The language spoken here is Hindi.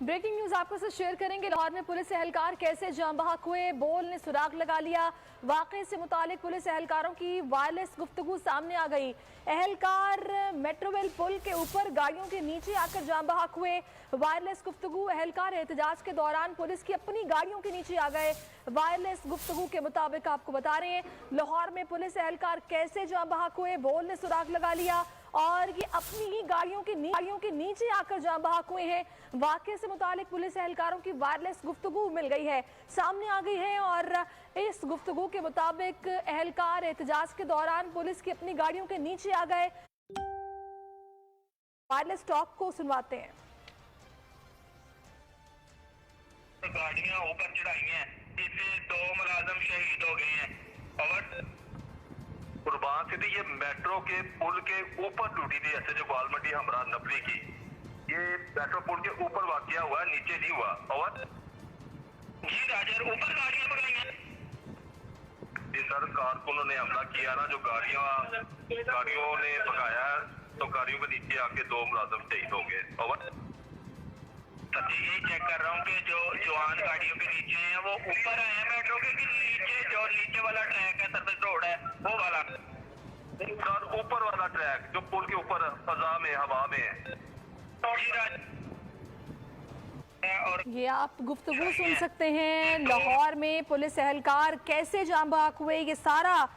ब्रेकिंग न्यूज आपके साथ शेयर करेंगे। लाहौर में पुलिस एहलकार कैसे जाम बहक हुए, बोल ने सुराग लगा लिया। वाकये से मुतालिक पुलिस एहलकारों की वायरलेस गुफ्तगू सामने आ गई। एहलकार मेट्रोवेल पुल के ऊपर गाड़ियों के नीचे आकर जाम बहक हुए। वायरलेस गुफ्तगू, एहलकार एहतजाज के दौरान पुलिस की अपनी गाड़ियों के नीचे आ गए। वायरलेस गुफ्तगू के मुताबिक आपको बता रहे हैं लाहौर में पुलिस एहलकार कैसे जाम बहक हुए, बोल ने सुराग लगा लिया और ये अपनी ही गाड़ियों के नीचे आकर जाम बहक हुए हैं। वाकये से मुतालिक पुलिस एहलकारों की वायरलेस गुफ्तगू मिल गई है, सामने आ गई है और इस गुफ्तगू के मुताबिक एहलकार एहतजाज के दौरान पुलिस की अपनी गाड़ियों के नीचे आ गए। वायरलेस टॉक को सुनवाते हैं। गाड़ियां ऊपर चढ़ाई हैं, इससे 2 मुलाजिम शहीद हो गए हैं। और कुर्बान सिद्दीकी ये मेट्रो के पुल के ऊपर ड्यूटी थी एसएचओ गोलमंडी हमरा नफरी की। ये मेट्रो पुल के ऊपर वाकया हुआ, नीचे नहीं हुआ। और जी राजर, ऊपर गाड़ियां भगाई हैं। जी सर, कारकुनों ने हमला किया ना, जो गाड़ियों ने भगाया तो गाड़ियों के नीचे आके 2 मुलाजिम शहीद हो गए। और यही चेक कर रहा हूँ कि जो जवान गाड़ियों के नीचे हैं वो ऊपर आए हैं मेट्रो के, नीचे जो नीचे वाला ट्रैक है, सर्विस रोड है, वो वाला सर, ऊपर वाला ट्रैक जो पुल के ऊपर फजा में हवा में है। और ये आप गुफ्तगू सुन सकते हैं। लाहौर में पुलिस एहलकार कैसे जाम बहक हुए, ये सारा